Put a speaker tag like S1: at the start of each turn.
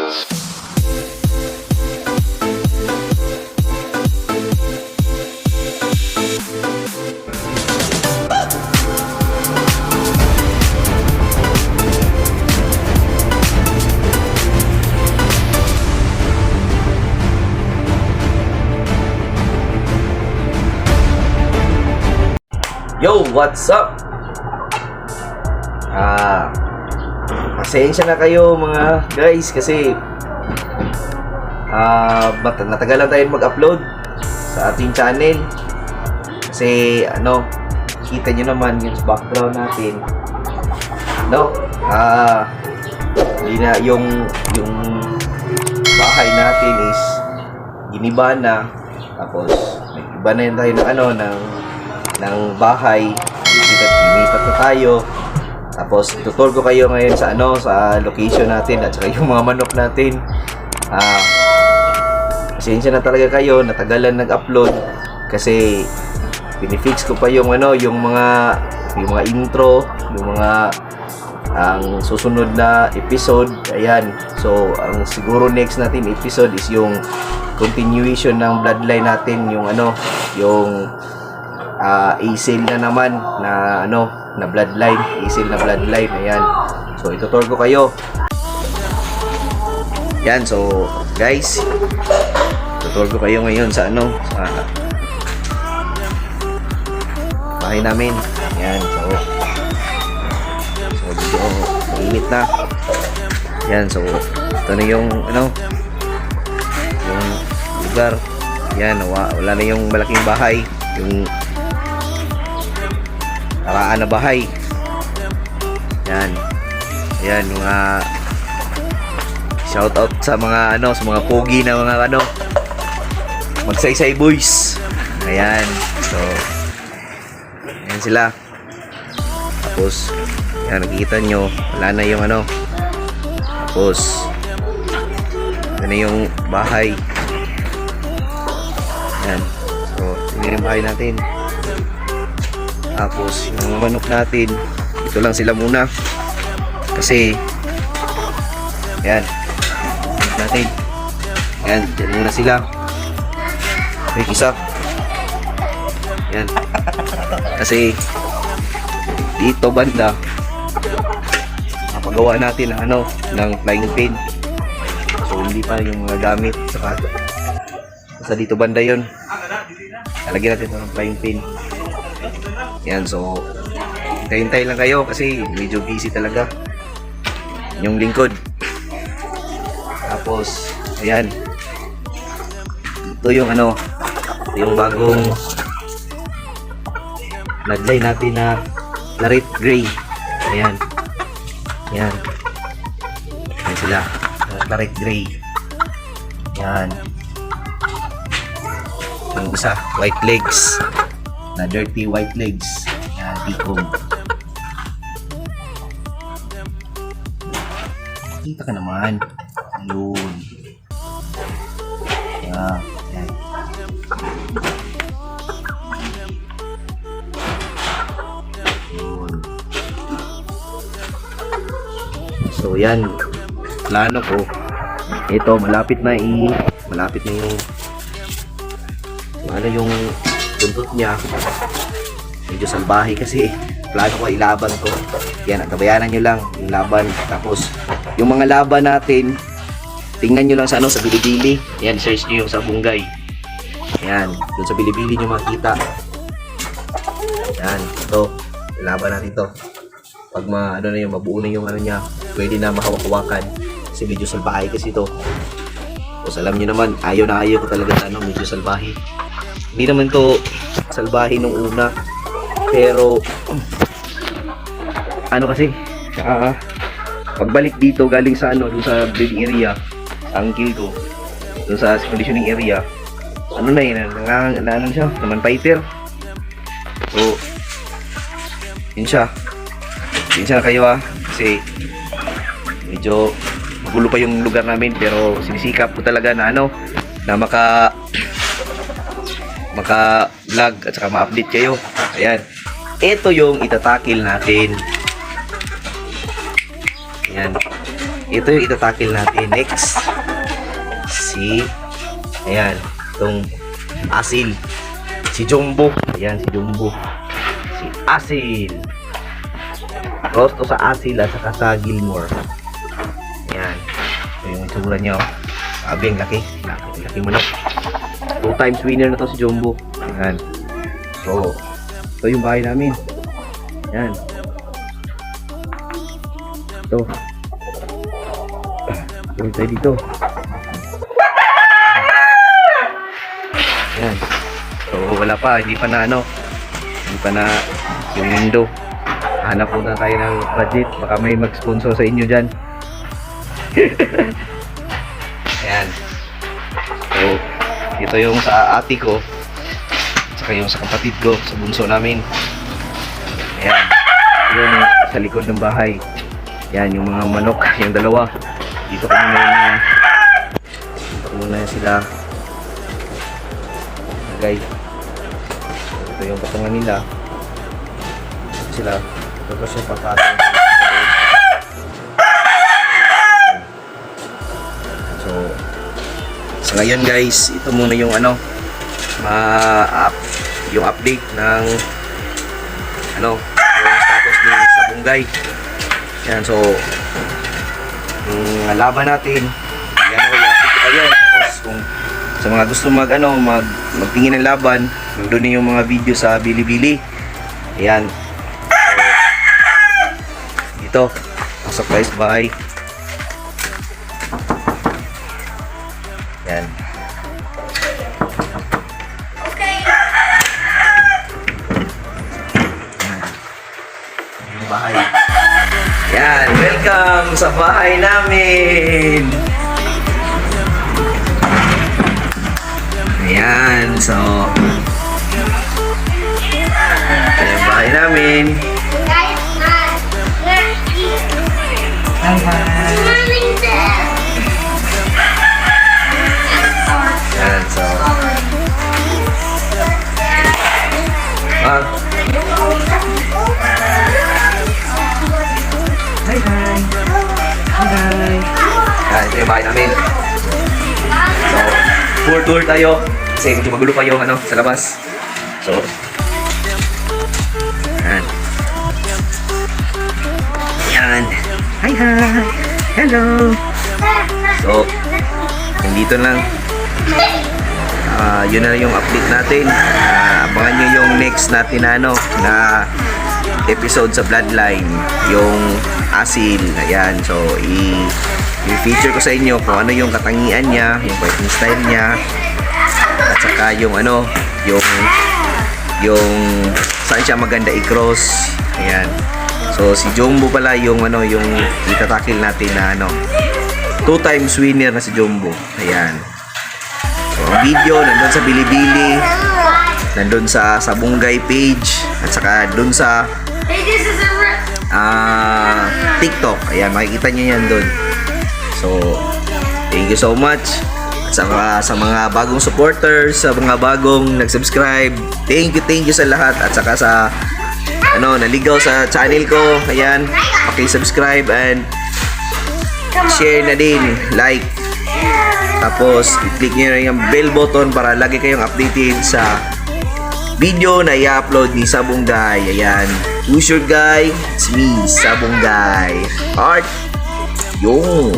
S1: Yo, what's up? Pasensya na kayo mga guys kasi natagalan tayo mag-upload sa ating channel. Kasi kita nyo naman yung background natin. Hindi na yung bahay natin is giniba na. Tapos iba na yun tayo ng bahay. Lumipat na tayo. Tapos tutur ko kayo ngayon sa sa location natin at saka yung mga manok natin. Pasensya na talaga kayo, natagalan nag-upload kasi pinifix ko pa yung mga intro, yung mga ang susunod na episode. Ayan. So ang siguro next natin episode is yung continuation ng bloodline natin, yung Asil na naman na bloodline, Asil na bloodline. Ayan. So itutur ko kayo. Yan, so guys, tutur ko kayo ngayon sa sa bahay namin. Yan, so dito mainit na. Yan, so ito na yung yung lugar. Yan, wala na yung malaking bahay, yung karaan na bahay. Yan. Ayan, mga shout out sa mga sa mga pogi na mga magsaysay boys. Ayan. So ayan sila. Tapos ayan, nakikita nyo wala na yung tapos ito na yung bahay. Ayan. So ito yung bahay natin. Tapos yung manok natin, ito lang sila muna kasi ayan natin, ayan, dyan muna sila. May isa, ayan, kasi dito banda napagawa natin ng flying pin, so hindi pa yung mga gamit sa dito banda yon, lalagyan natin ng flying pin. Yan, so hintay lang kayo kasi medyo busy talaga yung lingkod. Tapos ayan, ito yung yung bagong bloodline natin na Claret Gray. Ayan, yan sila, Claret Gray. Yan yung isa, white legs na dirty white legs. Yan, tikong. Kita ka naman. Ayun. Yan. Yan. Ayun. So yan, plano ko. Ito, malapit na yung yung buntot niya. Medyo salbahe kasi plano ko ilaban to. Yan, tabayanan nyo lang yung laban. Tapos yung mga laban natin, tingnan nyo lang sa sa Bilibili. Yan, search nyo yung sa Bunggay. Yan, dun sa Bilibili nyo makita. Yan, ito laban natin to. Pag na yung mabuo na yung niya, pwede na mahawak-hawakan kasi medyo salbahe kasi ito. Tapos alam nyo naman, ayaw ko talaga sa medyo salbahe. Hindi naman to salbahe nung una, pero kasi pagbalik dito galing sa dun sa breeding area, ang kill ko dun sa conditioning area, siya naman fighter. So yun siya kayo kasi medyo magulo pa yung lugar namin, pero sinisikap ko talaga na maka vlog at saka ma-update kayo. Ayan, ito yung itatakil natin. Ayan, ito yung itatakil natin. Next, ayan, itong asil. Si Jumbo. Ayan, si Jumbo. Si Asil. Close to sa Asil at saka sa Gilmore. Ayan. Ito yung itsura niya. Sabi, ang laki. Laki manok. 2 times winner na to si Jumbo. Ayan. So, ito yung bahay namin. Ayan. Ito. Ito tayo dito. Ayan. So, wala pa. Hindi pa na yung window. Hanap muna tayo ng budget. Baka may mag-sponsor sa inyo dyan. Ayan. So, ito yung sa ate ko. Saka yung sa kapatid ko. Sa bunso namin. Ayan. Yun sa likod ng bahay. Ayan, yung mga manok. Yung dalawa. Dito ko muna sila. Lagay. Ito yung patungan nila. Sila. Ito siya papatong. So ngayon guys, ito muna yung yung update ng yung status ni Sabunggay. Yan, so yung laban natin, yan o, i-update ko kayo. Tapos kung sa mga gusto magtingin ng laban, nandun yung mga video sa Bilibili. Ayan. So, dito, pasok guys, bye. Yan.
S2: Okay.
S1: Yung bahay. Yan, welcome sa bahay namin. Ayan, so ito yung bahay namin.
S2: Guys,
S1: Hi, Yan, so Hi. Yan, ito yung bahay namin. So, tour tayo. Kasi medyo magulo pa yung sa labas. So, yan. Yan. Hi. Hello. So, nandito lang. Yun na yung update natin. Abangan nyo yung next natin na episode sa Bloodline. Yung asil. Ayan. So, i-feature ko sa inyo kung ano yung katangian niya, yung fighting style niya, at saka yung yung saan siya maganda i-cross. Ayan. So si Jumbo pala yung yung itatakil natin na 2 times winner na si Jumbo. Ayan. So ang video nandun sa Bilibili, nandun sa Sabunggay page, at saka dun sa TikTok. Ayan, makikita niyo yan dun. So thank you so much. Sa mga bagong supporters, sa mga bagong nag-subscribe, thank you sa lahat. At saka sa naligaw sa channel ko, ayan, paki-subscribe and share na din, like. Tapos i-click niyo na yung bell button para lagi kayong updated sa video na i-upload ni Sabunggay. Ayan, who's your guy? It's me, Sabunggay. Art. Yun.